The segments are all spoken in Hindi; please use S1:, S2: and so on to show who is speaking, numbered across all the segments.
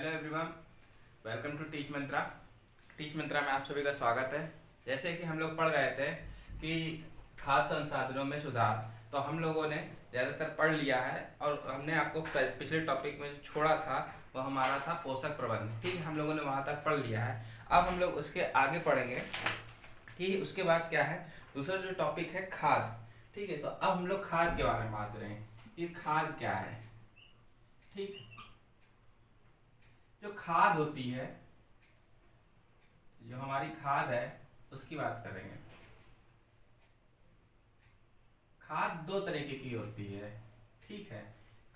S1: Hello everyone, welcome to teach mantra. Teach mantra में आप सभी का स्वागत है। जैसे कि हम लोग पढ़ रहे थे कि खाद्य संसाधनों में सुधार, तो हम लोगों ने ज़्यादातर पढ़ लिया है और हमने आपको पिछले टॉपिक में जो छोड़ा था वो हमारा था पोषक प्रबंधन। ठीक है, हम लोगों ने वहाँ तक पढ़ लिया है। अब हम लोग उसके आगे पढ़ेंगे कि उसके बाद क्या है। दूसरा जो टॉपिक है खाद। ठीक है, तो अब हम लोग खाद के बारे में बात करेंगे कि खाद क्या है। ठीक, जो खाद होती है, जो हमारी खाद है उसकी बात करेंगे। खाद दो तरीके की होती है। ठीक है,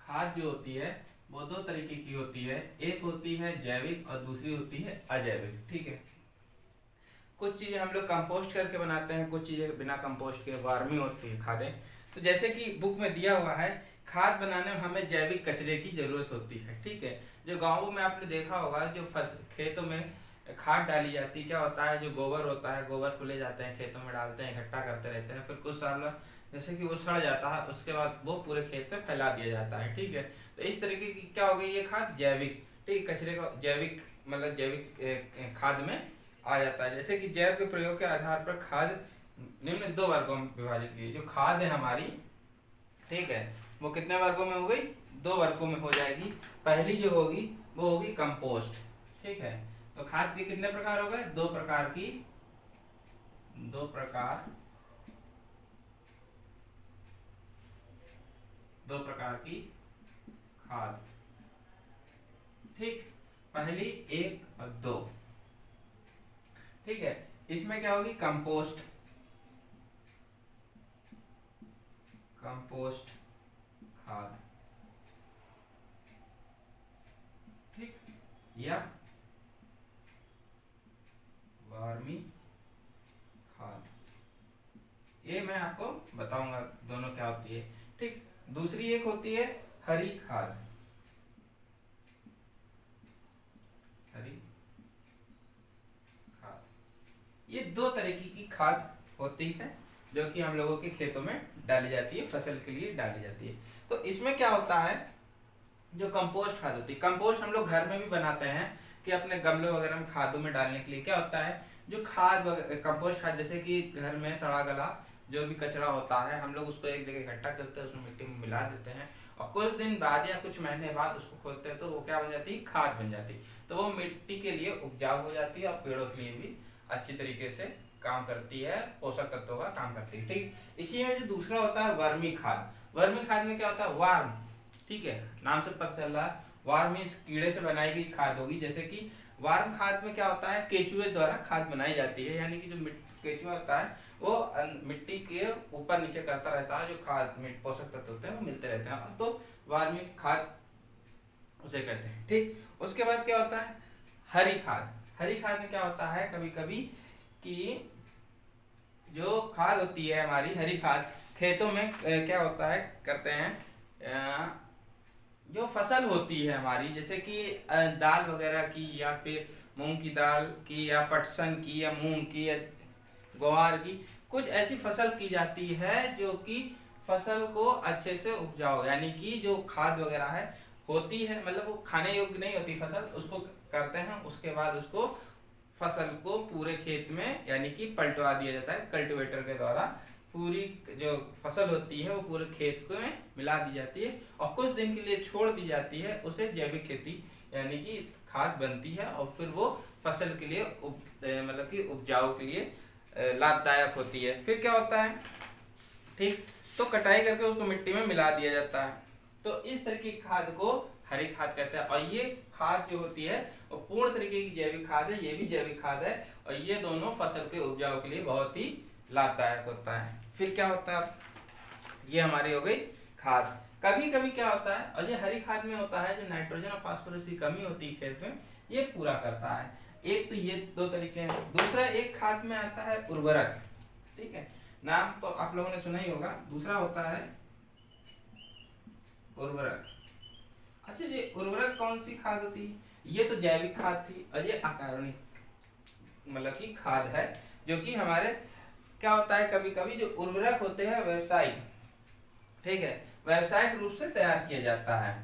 S1: खाद जो होती है वो दो तरीके की होती है। एक होती है जैविक और दूसरी होती है अजैविक। ठीक है, कुछ चीज़ें हम लोग कंपोस्ट करके बनाते हैं, कुछ चीज़ें बिना कंपोस्ट के वार्मी होती है खादें। तो जैसे कि बुक में दिया हुआ है, खाद बनाने में हमें जैविक कचरे की ज़रूरत होती है। ठीक है, जो गाँवों में आपने देखा होगा, जो खेतों में खाद डाली जाती है, क्या होता है, जो गोबर होता है, गोबर को ले जाते हैं खेतों में डालते हैं, इकट्ठा करते रहते हैं। फिर कुछ साल जैसे कि वो सड़ जाता है, उसके बाद वो पूरे खेत में फैला दिया जाता है। ठीक है, तो इस तरीके की क्या हो गई ये खाद जैविक। ठीक, कचरे को जैविक मतलब जैविक खाद में आ जाता है। जैसे कि जैव के प्रयोग के आधार पर खाद निम्न दो वर्गों में विभाजित की। जो खाद है हमारी, ठीक है, वो कितने वर्गों में हो गई, दो वर्गों में हो जाएगी। पहली जो होगी वो होगी कंपोस्ट। ठीक है, तो खाद के कितने प्रकार हो गए, दो प्रकार की, दो प्रकार, दो प्रकार की खाद। ठीक, पहली एक और दो। ठीक है, इसमें क्या होगी, कंपोस्ट, कंपोस्ट खाद। ठीक, या वर्मी खाद, ये मैं आपको बताऊंगा दोनों क्या होती है। ठीक, दूसरी एक होती है हरी खाद, हरी खाद। ये दो तरीके की खाद होती है जो कि हम लोगों के खेतों में डाली जाती है, फसल के लिए डाली जाती है। तो इसमें क्या होता है, जो कंपोस्ट खाद होती है, कंपोस्ट हम लोग घर में भी बनाते हैं कि अपने गमले वगैरह में खादों में डालने के लिए। क्या होता है, जो खाद कंपोस्ट खाद, जैसे कि घर में सड़ा गला जो भी कचरा होता है, हम लोग उसको एक जगह इकट्ठा करते हैं, उसमें मिट्टी में मिला देते हैं और कुछ दिन बाद या कुछ महीने बाद उसको खोदते हैं, तो वो क्या बन जाती है, खाद बन जाती है। तो वो मिट्टी के लिए उपजाऊ हो जाती है और पेड़ों के लिए भी अच्छी तरीके से काम करती है, पोषक तत्वों का काम करती है। ठीक, इसी में जो दूसरा होता है वर्मी खाद। वर्मी खाद में क्या होता है, वार्म। ठीक है, नाम से पता चल रहा है वार्म इस कीड़े से बनाई गई खाद होगी। जैसे कि वार्म खाद में क्या होता है, केचुए द्वारा खाद बनाई जाती है, यानी कि जो केचुआ होता है वो मिट्टी के ऊपर नीचे करता रहता है, जो खाद पोषक तत्व होते हैं वो मिलते रहते हैं, तो वार्मी खाद उसे कहते हैं। ठीक, उसके बाद क्या होता है, हरी खाद। हरी खाद में क्या होता है, कभी कभी कि जो खाद होती है हमारी हरी खाद, खेतों में क्या होता है, करते हैं, जो फसल होती है हमारी, जैसे कि दाल वगैरह की, या फिर मूंग की दाल की, या पटसन की, या मूंग की, या ग्वार की, कुछ ऐसी फसल की जाती है जो कि फसल को अच्छे से उपजाओ, यानी कि जो खाद वगैरह है होती है, मतलब वो खाने योग्य नहीं होती फसल, उसको करते हैं, उसके बाद उसको फसल को पूरे खेत में यानी कि पलटवा दिया जाता है कल्टीवेटर के द्वारा। पूरी जो फसल होती है वो पूरे खेत को में मिला दी जाती है और कुछ दिन के लिए छोड़ दी जाती है, उसे जैविक खेती यानी कि खाद बनती है और फिर वो फसल के लिए मतलब कि उपजाऊ के लिए लाभदायक होती है। फिर क्या होता है, ठीक, तो कटाई करके उसको मिट्टी में मिला दिया जाता है। तो इस तरह की खाद को हरी खाद कहते हैं। और ये खाद जो होती है वो पूर्ण तरीके की जैविक खाद है, ये भी जैविक खाद है, और ये दोनों फसल के उपजाऊ के लिए बहुत ही लाभदायक होता है। फिर क्या होता है, ये हमारी हो गई खाद। कभी कभी क्या होता है, और ये हरी खाद में होता है, जो नाइट्रोजन और फास्फोरस की कमी होती है खेत में, ये पूरा करता है। एक तो ये दो तरीके हैं। दूसरा एक खाद में आता है उर्वरक। ठीक है, नाम तो आप लोगों ने सुना ही होगा। दूसरा होता है उर्वरक। अच्छा, ये उर्वरक कौन सी खाद होती है, ये तो जैविक खाद थी, और ये अकार्बनिक मतलब की खाद है, जो कि हमारे क्या होता है, कभी कभी जो उर्वरक होते हैं व्यावसायिक, ठीक है, व्यावसायिक रूप से तैयार किया जाता है।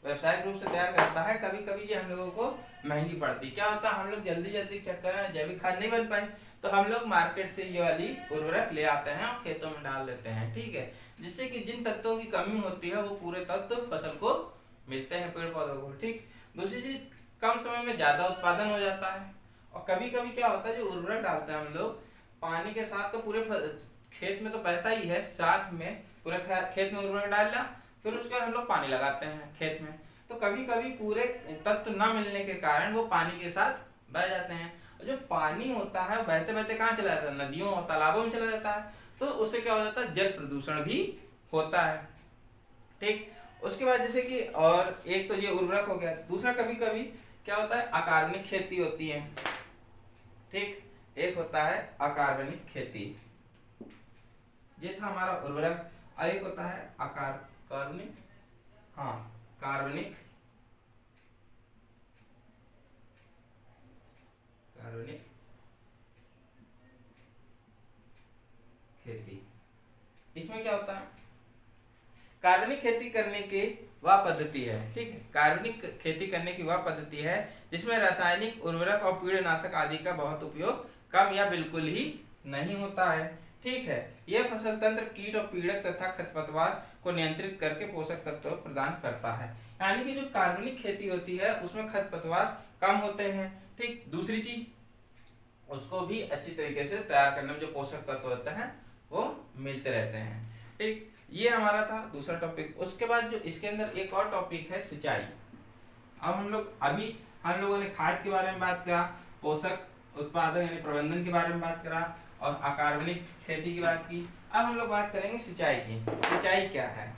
S1: व्यावसायिक रूप से तैयार करता है, कभी कभी ये हम लोगों को महंगी पड़ती है। क्या होता है, हम लोग जल्दी जल्दी के चक्कर में जैविक खाद नहीं बन पाए तो हम लोग मार्केट से ये वाली उर्वरक ले आते हैं और खेतों में डाल देते हैं, ठीक है, जिससे कि जिन तत्वों की कमी होती है वो पूरे तत्व फसल को मिलते हैं, पेड़ पौधों को, ठीक। दूसरी चीज, कम समय में ज्यादा उत्पादन हो जाता है। और कभी कभी क्या होता है, जो उर्वरक डालते हैं हम लोग पानी के साथ, तो पूरे खेत में तो बहता ही है, साथ में पूरे खेत में उर्वरक डाल दिया, फिर उसके बाद हम लोग पानी लगाते हैं खेत में, तो कभी कभी पूरे तत्व न मिलने के कारण वो पानी के साथ बह जाते हैं। और जो पानी होता है बहते बहते कहाँ चला जाता है, नदियों और तालाबों में चला जाता है, तो उससे क्या हो जाता है, जल प्रदूषण भी होता है, ठीक। उसके बाद जैसे कि, और एक तो ये उर्वरक हो गया, दूसरा कभी कभी क्या होता है, अकार्बनिक खेती होती है, ठीक। एक होता है अकार्बनिक खेती, ये था हमारा उर्वरक। एक होता है कार्बनिक, हाँ, कार्बनिक खेती। इसमें क्या होता है, कार्बनिक खेती करने की वह पद्धति है, ठीक है, कार्बनिक खेती करने की वह पद्धति है जिसमें रासायनिक उर्वरक और कीटनाशक आदि का बहुत उपयोग कम या बिल्कुल ही नहीं होता है, ठीक है। यह फसल तंत्र कीट और पीड़क तथा खरपतवार को नियंत्रित करके पोषक तत्व प्रदान करता है। यानी कि जो कार्बनिक खेती होती है उसमें खरपतवार कम होते हैं, ठीक। दूसरी चीज, उसको भी अच्छी तरीके से तैयार करने में जो पोषक तत्व होते हैं वो मिलते रहते हैं, ठीक। ये हमारा था दूसरा टॉपिक। उसके बाद जो इसके अंदर एक और टॉपिक है सिंचाई। अब हम लोगों ने खाद के बारे में बात करा, पोषक उत्पादन यानी प्रबंधन के बारे में बात करा और अकार्बनिक खेती की बात की। अब हम लोग बात करेंगे सिंचाई की। सिंचाई क्या है?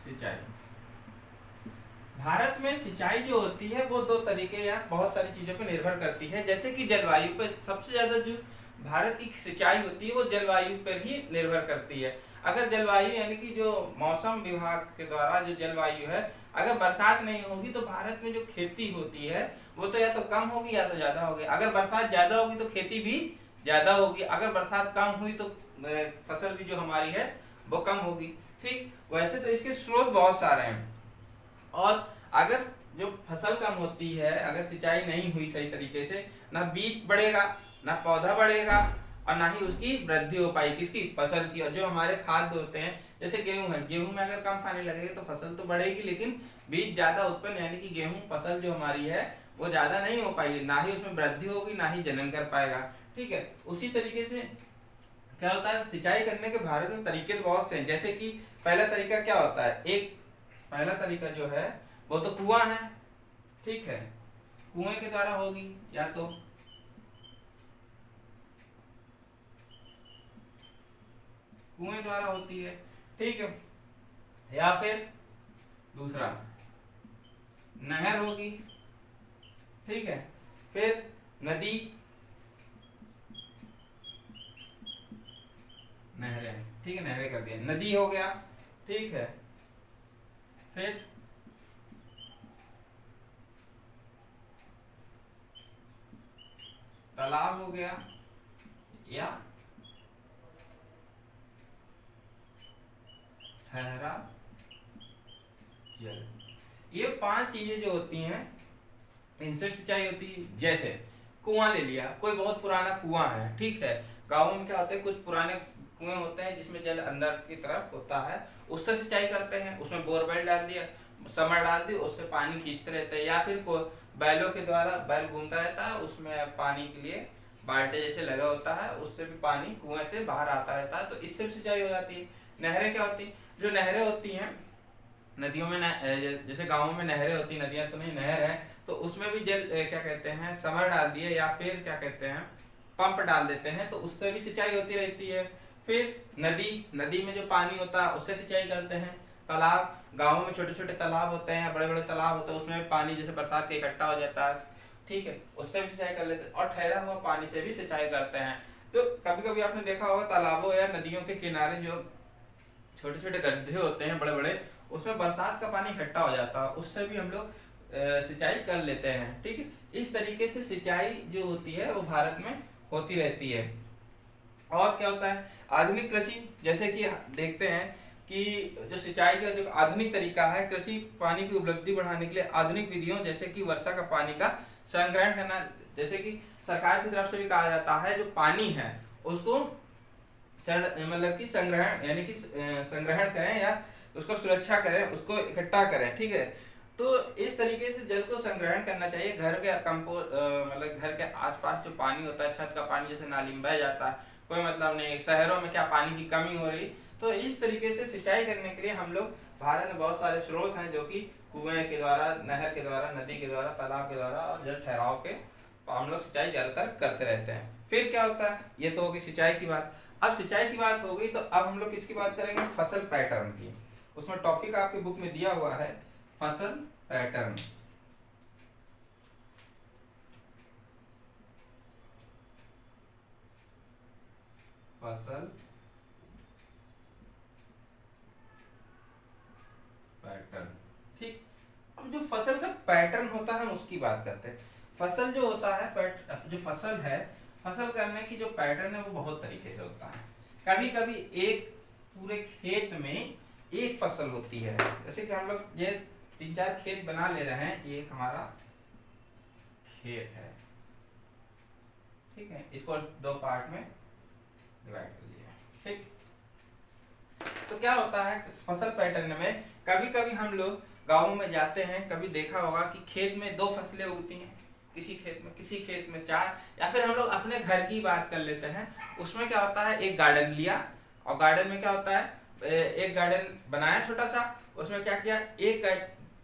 S1: सिंचाई, भारत में सिंचाई जो होती है वो दो तरीके या बहुत सारी चीजों पर निर्भर करती है। जैसे कि जलवायु पर सबसे ज्यादा जो भारत की सिंचाई होती है वो जलवायु पर ही निर्भर करती है। अगर जलवायु यानी कि जो मौसम विभाग के द्वारा जो जलवायु है, अगर बरसात नहीं होगी तो भारत में जो खेती होती है वो तो या तो कम होगी या तो ज्यादा होगी। अगर बरसात ज्यादा होगी तो खेती भी ज्यादा होगी, अगर बरसात कम हुई तो फसल भी जो हमारी है वो कम होगी, ठीक। वैसे तो इसके स्रोत बहुत सारे हैं, और अगर जो फसल कम होती है, अगर सिंचाई नहीं हुई सही तरीके से, ना बीज बढ़ेगा, ना पौधा बढ़ेगा, और ना ही उसकी वृद्धि हो पाई किसकी, फसल की। और जो हमारे खाद्य होते हैं जैसे गेहूं है, गेहूं में अगर कम खाने लगेगा तो फसल तो बढ़ेगी लेकिन बीज ज्यादा उत्पन्न यानी कि गेहूं फसल जो हमारी है वो ज्यादा नहीं हो पाएगी, ना ही उसमें वृद्धि होगी ना ही जनन कर पाएगा, ठीक है। उसी तरीके से क्या होता है, सिंचाई करने के भारत में तरीके तो बहुत से हैं। जैसे कि पहला तरीका क्या होता है, एक पहला तरीका जो है वो तो कुआं है, ठीक है, कुएं के द्वारा होगी, या तो कुएं द्वारा होती है, ठीक है, या फिर दूसरा नहर होगी, ठीक है, फिर नदी, नहरें, ठीक है, नहरें कर दिया, नदी हो गया, ठीक है, फिर तालाब हो गया, या ठहरा जल। ये 5 चीजें जो होती हैं इनसे सिंचाई होती है। जैसे कुआं ले लिया, कोई बहुत पुराना कुआं है, ठीक है, गाँव में क्या होता है कुछ पुराने कुएं होते हैं जिसमें जल अंदर की तरफ होता है, उससे सिंचाई करते हैं, उसमें बोरवेल डाल दिया, समर डाल दी, उससे पानी खींचते रहते हैं, या फिर बैलों के द्वारा बैल घूमता रहता है, उसमें पानी के लिए बाल्टे जैसे लगा होता है, उससे भी पानी कुएं से बाहर आता रहता है, तो इससे भी सिंचाई हो जाती है। नहरें क्या होती है, जो नहरें होती हैं नदियों में जैसे गाँवों में नहरें होती, नदियां तो नहीं, नहर है, तो उसमें भी जल क्या कहते हैं समर डाल दिए, या फिर क्या कहते हैं पंप डाल देते हैं, तो उससे भी सिंचाई होती रहती है। फिर नदी, नदी में जो पानी होता है उससे सिंचाई करते हैं। तालाब, गाँवों में छोटे छोटे तालाब होते हैं, बड़े बड़े तालाब होते हैं, उसमें पानी जैसे बरसात के इकट्ठा हो जाता है, ठीक है, उससे भी सिंचाई कर लेते हैं। और ठहरा हुआ पानी से भी सिंचाई करते हैं। तो कभी कभी आपने देखा होगा तालाबों या नदियों के किनारे जो छोटे छोटे गड्ढे होते हैं बड़े बड़े, उसमें बरसात का पानी इकट्ठा हो जाता है, उससे भी हम लोग सिंचाई कर लेते हैं, ठीक है। इस तरीके से सिंचाई जो होती है वो भारत में होती रहती है। और क्या होता है आधुनिक कृषि, जैसे कि देखते हैं कि जो सिंचाई का जो आधुनिक तरीका है, कृषि पानी की उपलब्धि बढ़ाने के लिए आधुनिक विधियों जैसे कि वर्षा का पानी का संग्रहण करना, जैसे कि सरकार की तरफ से भी कहा जाता है जो पानी है उसको मतलब कि संग्रहण यानी कि संग्रहण करें या उसको सुरक्षा करें, उसको इकट्ठा करें, ठीक है। तो इस तरीके से जल को संग्रहण करना चाहिए। घर के मतलब घर के आसपास जो पानी होता है, छत का पानी जैसे नाली में बह जाता है, कोई मतलब नहीं। शहरों में क्या पानी की कमी हो रही, तो इस तरीके से सिंचाई करने के लिए हम लोग भारत में बहुत सारे स्रोत हैं जो कि कुएं के द्वारा, नहर के द्वारा, नदी के द्वारा, तालाब के द्वारा और जल ठहराव के हम लोग सिंचाई ज्यादातर करते रहते हैं। फिर क्या होता है, ये तो होगी सिंचाई की बात। अब सिंचाई की बात हो गई तो अब हम लोग किसकी बात करेंगे, फसल पैटर्न की। उसमें टॉपिक आपके बुक में दिया हुआ है फसल पैटर्न। फसल पैटर्न, ठीक। अब जो फसल का पैटर्न होता है हम उसकी बात करते हैं। फसल जो होता है जो फसल है, फसल करने की जो पैटर्न है वो बहुत तरीके से होता है। कभी कभी एक पूरे खेत में एक फसल होती है, जैसे कि हम लोग ये 3-4 खेत बना ले रहे हैं, ये हमारा खेत है, ठीक है। इसको 2 पार्ट में डिवाइड कर लिया, ठीक। तो क्या होता है फसल पैटर्न में, कभी कभी हम लोग गाँवों में जाते हैं, कभी देखा होगा कि खेत में 2 फसलें होती हैं, किसी खेत में 4, या फिर हम लोग अपने घर की बात कर लेते हैं। उसमें क्या होता है, एक गार्डन लिया और गार्डन में क्या होता है, एक गार्डन बनाया छोटा सा, उसमें क्या किया, एक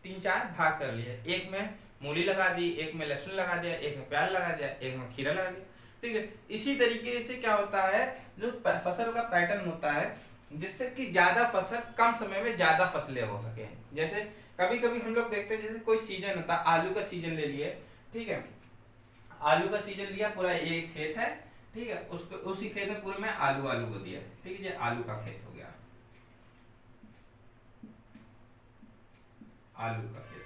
S1: 3-4 भाग कर लिए। एक में मूली लगा दी, एक में लहसुन लगा दिया, एक में प्याज लगा दिया, एक में खीरा लगा दिया, ठीक है। इसी तरीके से क्या होता है, जो फसल का पैटर्न होता है, जिससे कि ज्यादा फसल कम समय में ज्यादा फसलें हो सके। जैसे कभी कभी हम लोग देखते हैं, जैसे कोई सीजन होता है, आलू का सीजन ले लिए, ठीक है। आलू का सीजन लिया, पूरा एक खेत है, ठीक है, उसको उसी खेत में पूरे में आलू को दिया, ठीक है। ये आलू का खेत हो गया, आलू का खेत,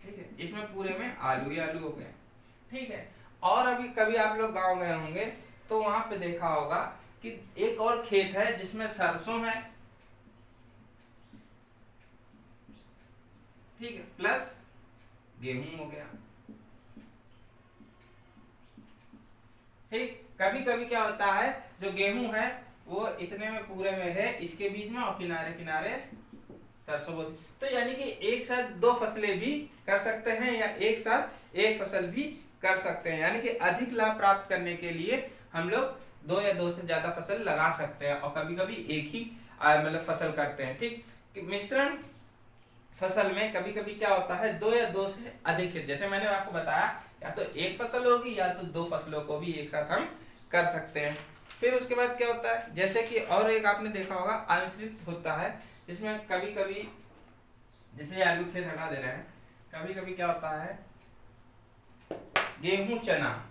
S1: ठीक है। इसमें पूरे में आलू ही आलू हो गए, ठीक है। और अभी कभी आप लोग गाँव गए होंगे तो वहां पे देखा होगा कि एक और खेत है जिसमें सरसों है, ठीक है, प्लस गेहूं हो गया, ठीक। कभी कभी क्या होता है, जो गेहूं है वो इतने में पूरे में है, इसके बीच में और किनारे किनारे सरसों बोती। तो यानी कि एक साथ 2 फसलें भी कर सकते हैं या एक साथ एक फसल भी कर सकते हैं। यानी कि अधिक लाभ प्राप्त करने के लिए हम लोग 2 या 2 से ज्यादा फसल लगा सकते हैं, और कभी कभी एक ही मतलब फसल करते हैं, ठीक। मिश्रण फसल में कभी कभी क्या होता है, 2 या 2 से अधिक खेत, जैसे मैंने आपको बताया, या तो एक फसल होगी या तो 2 फसलों को भी एक साथ हम कर सकते हैं। फिर उसके बाद क्या होता है, जैसे कि और एक आपने देखा होगा आमिश्रित होता है, जिसमें कभी कभी जैसे आलू खेत हटा दे रहे हैं, कभी कभी क्या होता है, गेहूं चना,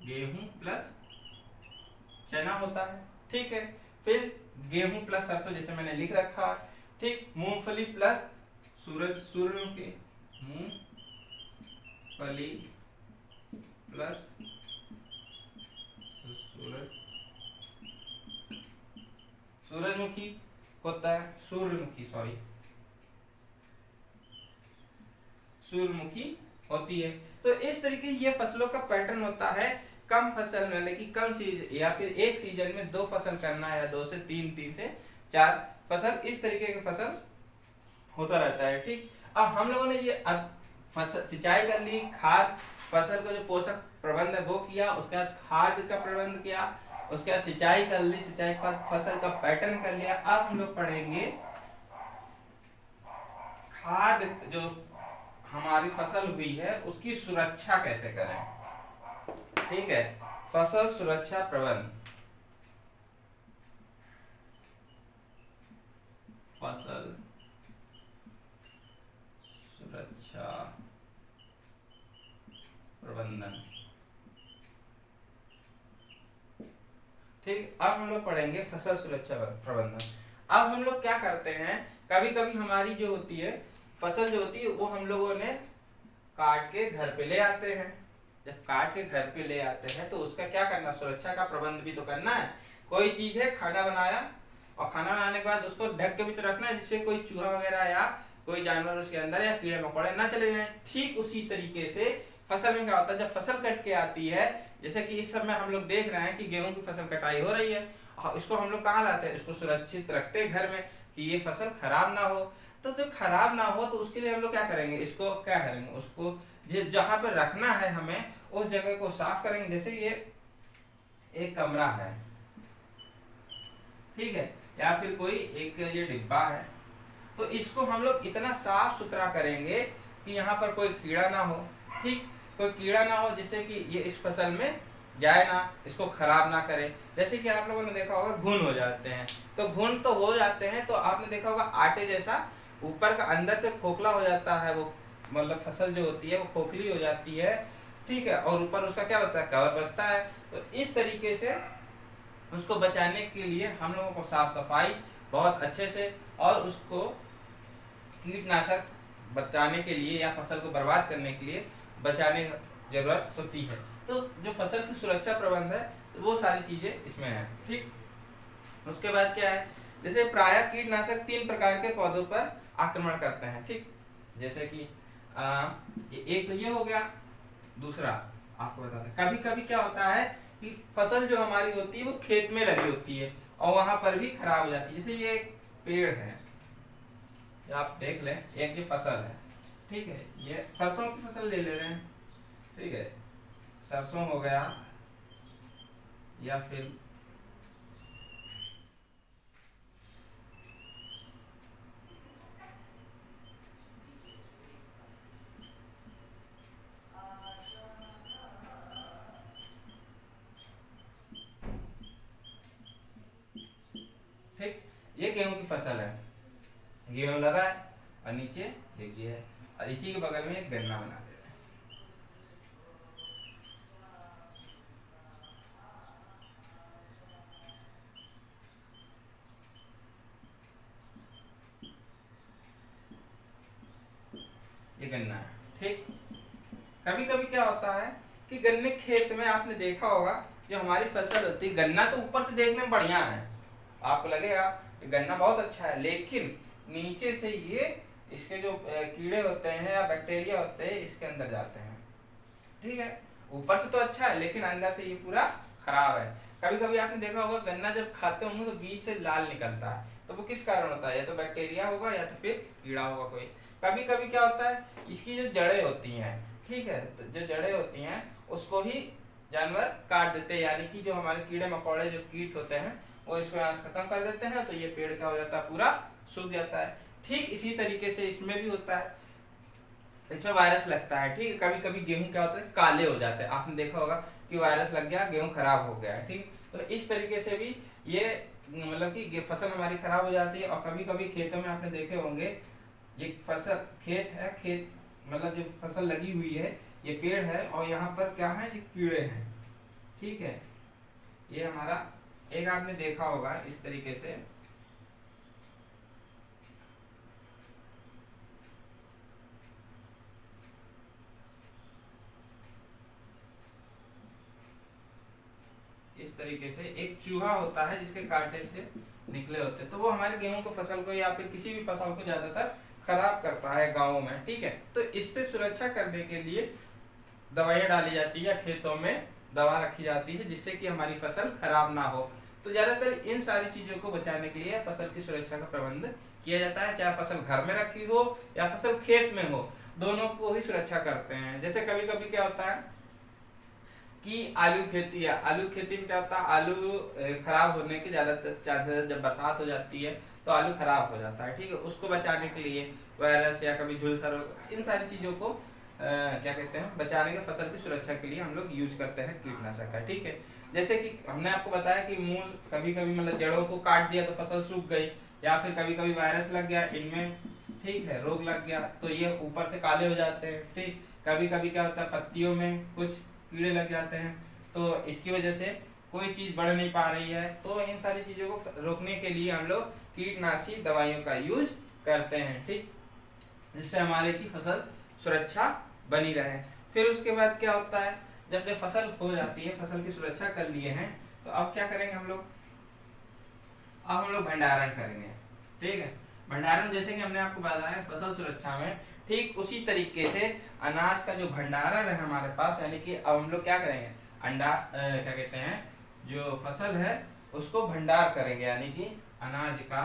S1: गेहूं प्लस चना होता है, ठीक है। फिर गेहूं प्लस सरसों, जैसे मैंने लिख रखा, ठीक। मूंगफली प्लस सूरजमुखी, मूंगफली प्लस सूरजमुखी होता है, सूर्यमुखी होती है। तो इस तरीके ये फसलों का पैटर्न होता है। कम फसल मतलब कि कम सीजन या फिर एक सीजन में 2 फसल करना, या 2 से 3, 3 से 4 फसल, इस तरीके के फसल होता रहता है, ठीक। अब हम लोगों ने ये अब फसल सिंचाई कर ली, खाद फसल का जो पोषक प्रबंध है वो किया, उसके बाद खाद का प्रबंध किया, उसके बाद सिंचाई कर ली, सिंचाई के बाद फसल का पैटर्न कर लिया। अब हम लोग पढ़ेंगे खाद जो हमारी फसल हुई है उसकी सुरक्षा कैसे करें, ठीक है। फसल सुरक्षा प्रबंध, फसल सुरक्षा प्रबंधन, ठीक। अब हम लोग पढ़ेंगे फसल सुरक्षा प्रबंधन। अब हम लोग क्या करते हैं, कभी कभी हमारी जो होती है फसल जो होती है वो हम लोगों ने काट के घर पे ले आते हैं, जब काट के घर पे ले आते हैं तो उसका क्या करना, सुरक्षा का प्रबंध भी तो करना है। कोई चीज है, खाना बनाया और खाना बनाने के बाद उसको ढक के भी तो रखना है जिससे कोई चूहा वगैरह या कोई जानवर उसके अंदर या कीड़े मकोड़े ना चले जाएं। ठीक उसी तरीके से फसल में क्या होता है, जब फसल कट के आती है, जैसे कि इस समय हम लोग देख रहे हैं कि गेहूं की फसल कटाई हो रही है, और इसको हम लोग कहाँ लाते हैं, इसको सुरक्षित रखते हैं घर में कि ये फसल खराब ना हो। तो जो खराब ना हो तो उसके लिए हम लोग क्या करेंगे, इसको क्या करेंगे, उसको जहाँ पे रखना है हमें उस जगह को साफ करेंगे। जैसे ये एक कमरा है, ठीक है, या फिर कोई एक ये डिब्बा है, तो इसको हम लोग इतना साफ सुथरा करेंगे कि यहाँ पर कोई कीड़ा ना हो, ठीक, कोई कीड़ा ना हो जिससे कि ये इस फसल में जाए ना, इसको खराब ना करे। जैसे कि आप लोगों ने देखा होगा घुन हो जाते हैं, तो घुन तो हो जाते हैं, तो आपने देखा होगा आटे जैसा ऊपर का अंदर से खोखला हो जाता है, वो मतलब फसल जो होती है वो खोखली हो जाती है, ठीक है, और ऊपर उसका क्या होता है, कवर बचता है। तो इस तरीके से उसको बचाने के लिए हम लोगों को साफ सफाई बहुत अच्छे से और उसको कीटनाशक बचाने के लिए या फसल को बर्बाद करने के लिए बचाने की जरूरत होती है। तो जो फसल की सुरक्षा प्रबंध है वो सारी चीजें इसमें है, ठीक। उसके बाद क्या है, जैसे प्रायः कीटनाशक 3 प्रकार के पौधों पर आक्रमण करते हैं, ठीक, जैसे कि एक तो ये हो गया। दूसरा आपको बताते हैं, कभी कभी क्या होता है कि फसल जो हमारी होती है वो खेत में लगी होती है और वहां पर भी खराब हो जाती है। जैसे ये एक पेड़ है, आप देख लें, एक जो फसल है, ठीक है, ये सरसों की फसल ले रहे हैं, ठीक है, सरसों हो गया या फिर ठीक, ये गेहूं की फसल है, गेहूं लगा है और नीचे देखिए है, और इसी के बगल में एक गन्ना बना दे रहे हैं। ये गन्ना है, ठीक। कभी कभी क्या होता है कि गन्ने खेत में आपने देखा होगा, जो हमारी फसल होती है, गन्ना तो ऊपर से देखने में बढ़िया है, आपको लगेगा कि गन्ना बहुत अच्छा है, लेकिन नीचे से ये इसके जो कीड़े होते हैं या बैक्टीरिया होते हैं इसके अंदर जाते हैं, ठीक है। ऊपर से तो अच्छा है लेकिन अंदर से ये पूरा खराब है। कभी कभी आपने देखा होगा गन्ना जब खाते होंगे तो बीज से लाल निकलता है, तो वो किस कारण होता है, या तो बैक्टीरिया होगा या तो फिर कीड़ा होगा कोई। कभी कभी क्या होता है, इसकी जो जड़ें होती हैं, ठीक है, तो जो जड़ें होती हैं उसको ही जानवर काट देते हैं, यानी कि जो हमारे कीड़े मकोड़े जो कीट होते हैं वो इसको यहाँ से खत्म कर देते हैं, तो ये पेड़ क्या हो जाता है, पूरा सूख जाता है। ठीक इसी तरीके से इसमें भी होता है, इसमें वायरस लगता है, ठीक। कभी कभी गेहूं क्या होता है, काले हो जाते हैं, आपने देखा होगा कि वायरस लग गया, गेहूं खराब हो गया, ठीक। तो इस तरीके से भी ये मतलब कि फसल हमारी खराब हो जाती है। और कभी कभी खेतों में आपने देखे होंगे, ये फसल खेत है, खेत मतलब जो फसल लगी हुई है, ये पेड़ है और यहाँ पर क्या है, ये कीड़े हैं, ठीक है। ये हमारा एक आपने देखा होगा इस तरीके से, इस तरीके से एक चूहा होता है जिसके कांटे से निकले होते हैं, तो वो हमारे गेहूं की फसल को या फिर किसी भी फसल को ज्यादातर खराब करता है गाँव में, ठीक है। तो इससे सुरक्षा करने के लिए दवाइयाँ डाली जाती है, खेतों में दवा रखी जाती है जिससे कि हमारी फसल खराब ना हो। तो ज्यादातर इन सारी चीजों को बचाने के लिए फसल की सुरक्षा का प्रबंध किया जाता है, चाहे फसल घर में रखी हो या फसल खेत में हो, दोनों को ही सुरक्षा करते हैं। जैसे कभी कभी क्या होता है कि आलू खेती है, आलू खेती में क्या होता है, आलू खराब होने के ज्यादातर चांसेस, जब बरसात हो जाती है तो आलू खराब हो जाता है, ठीक है। उसको बचाने के लिए वायरस या कभी झुलसा रोग, इन सारी चीजों को क्या कहते हैं, बचाने के फसल की सुरक्षा के लिए हम लोग यूज करते हैं कीटनाशक का, ठीक है। जैसे कि हमने आपको बताया कि मूल कभी कभी मतलब जड़ों को काट दिया तो फसल सूख गई, या फिर कभी कभी वायरस लग गया इनमें, ठीक है, रोग लग गया तो ये ऊपर से काले हो जाते हैं, ठीक। कभी कभी क्या होता है, पत्तियों में कुछ कीड़े लग जाते हैं, तो इसकी वजह से कोई चीज बढ़ नहीं पा रही है। तो इन सारी चीजों को रोकने के लिए हम लोग कीटनाशी दवाइयों का यूज करते हैं, ठीक, जिससे हमारे की फसल सुरक्षा बनी रहे। फिर उसके बाद क्या होता है जब से फसल हो जाती है, फसल की सुरक्षा कर लिए हैं, तो अब क्या करेंगे हम लोग, अब हम लोग भंडारण करेंगे। ठीक है, भंडारण जैसे कि हमने आपको बताया फसल सुरक्षा में, ठीक उसी तरीके से अनाज का जो भंडारण है हमारे पास, यानी कि अब हम लोग क्या करेंगे, क्या कहते हैं, जो फसल है उसको भंडार करेंगे, यानी कि अनाज का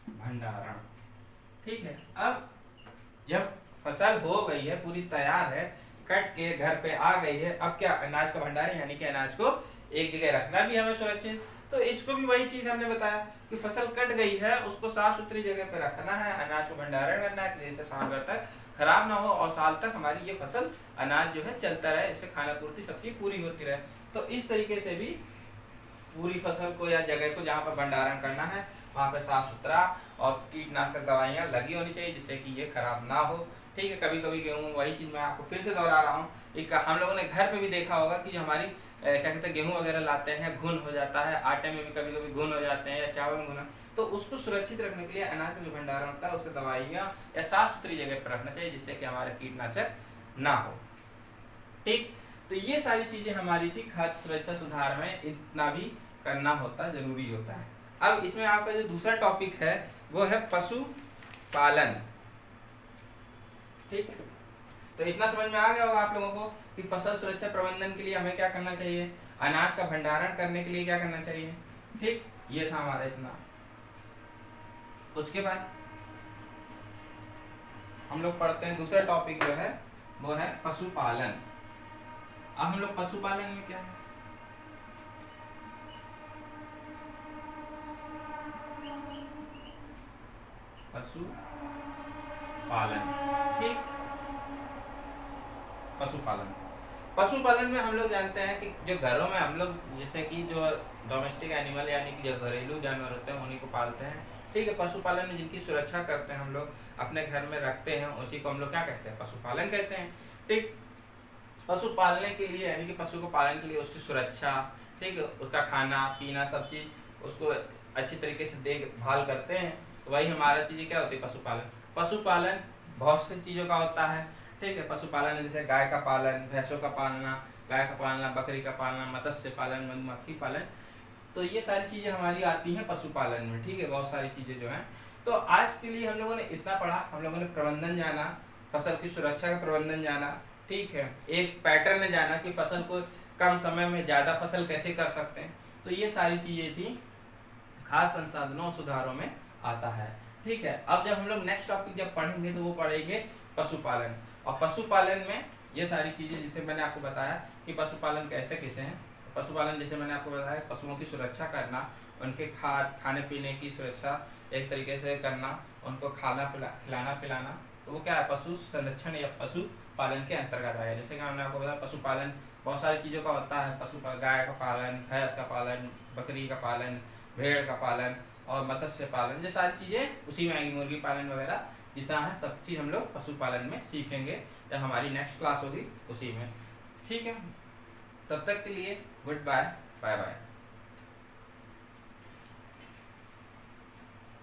S1: भंडारण। ठीक है, अब जब फसल हो गई है, पूरी तैयार है, कट के घर पे आ गई है, अब क्या, अनाज का भंडारण, यानी कि अनाज को एक जगह रखना भी हमें सुरक्षित। तो इसको भी वही चीज हमने बताया कि फसल कट गई है, उसको साफ सुथरी जगह पे रखना है, अनाज को भंडारण करना है जैसे साल भर तक खराब ना हो और साल तक हमारी ये फसल अनाज जो है चलता रहे, इससे खाना पूर्ति सबकी पूरी होती रहे। तो इस तरीके से भी पूरी फसल को या जगह को जहाँ पर भंडारण करना है वहाँ पे साफ सुथरा और कीटनाशक दवाइयाँ लगी होनी चाहिए, जिससे कि ये खराब ना हो। ठीक है, कभी कभी गेहूँ, वही चीज़ मैं आपको फिर से दोहरा रहा हूँ, एक हम लोगों ने घर पे भी देखा होगा कि जो हमारी क्या कहते हैं गेहूँ वगैरह लाते हैं, घुन हो जाता है, आटे में भी कभी कभी घुन हो जाते हैं या चावल में घुन, तो उसको सुरक्षित रखने के लिए अनाज का जो भंडारण होता है उसको दवाइयाँ या साफ सुथरी जगह पर रखना चाहिए, जिससे कि हमारा कीटनाशक ना हो। ठीक, तो ये सारी चीजें हमारी थी खाद्य सुरक्षा सुधार में, इतना भी करना होता जरूरी होता है। अब इसमें आपका जो दूसरा टॉपिक है वो है पशुपालन। ठीक, तो इतना समझ में आ गया होगा आप लोगों को कि फसल सुरक्षा प्रबंधन के लिए हमें क्या करना चाहिए, अनाज का भंडारण करने के लिए क्या करना चाहिए। ठीक, ये था हमारा इतना। उसके बाद हम लोग पढ़ते हैं दूसरा टॉपिक जो है वो है पशुपालन। अब हम लोग पशुपालन में क्या है, पशुपालन। ठीक, पशुपालन, पशुपालन में हम लोग जानते हैं कि जो घरों में हम लोग जैसे कि जो डोमेस्टिक एनिमल यानी कि जो घरेलू जानवर होते हैं उन्हीं को पालते हैं। ठीक है, पशुपालन में जिनकी सुरक्षा करते हैं हम लोग, अपने घर में रखते हैं, उसी को हम लोग क्या कहते हैं, पशुपालन कहते हैं। ठीक, पशु पालने के लिए यानी कि पशु को पालन के लिए उसकी सुरक्षा, ठीक है, उसका खाना पीना सब चीज़ उसको अच्छी तरीके से देखभाल करते हैं, तो वही हमारा चीज़ें क्या होती है, पशुपालन। पशुपालन बहुत सी चीज़ों का होता है। ठीक है, पशुपालन जैसे गाय का पालन, भैंसों का पालना, गाय का पालना, बकरी का पालना, मत्स्य पालन, मधुमक्खी पालन, तो ये सारी चीज़ें हमारी आती हैं पशुपालन में। ठीक है, बहुत सारी चीज़ें जो हैं। तो आज के लिए हम लोगों ने इतना पढ़ा, हम लोगों ने प्रबंधन जाना, फसल की सुरक्षा का प्रबंधन जाना। ठीक है, एक पैटर्न जाना कि फसल को कम समय में ज़्यादा फसल कैसे कर सकते हैं। तो ये सारी चीज़ें थी खाद्य संसाधनों सुधारों में आता है। ठीक है, अब जब हम लोग नेक्स्ट टॉपिक जब पढ़ेंगे तो वो पढ़ेंगे पशुपालन। और पशुपालन में ये सारी चीज़ें जैसे मैंने आपको बताया कि पशुपालन कहते किसे हैं। पशुपालन जैसे मैंने आपको बताया पशुओं की सुरक्षा करना, उनके खाने पीने की सुरक्षा एक तरीके से करना, उनको खिलाना पिलाना, तो वो क्या है, पशु संरक्षण या पशु पालन के अंतर्गत आएगा। जैसे कि हमने आपको बताया पशुपालन बहुत सारी चीज़ों का होता है, गाय का पालन, भैंस का पालन, बकरी का पालन, भेड़ का पालन और मत्स्य पालन, ये सारी चीज़ें उसी में आएंगी, मुर्गी पालन वगैरह जितना है सब चीज़ हम लोग पशुपालन में सीखेंगे जब हमारी नेक्स्ट क्लास होगी उसी में। ठीक है, तब तक के लिए गुड बाय, बाय बाय।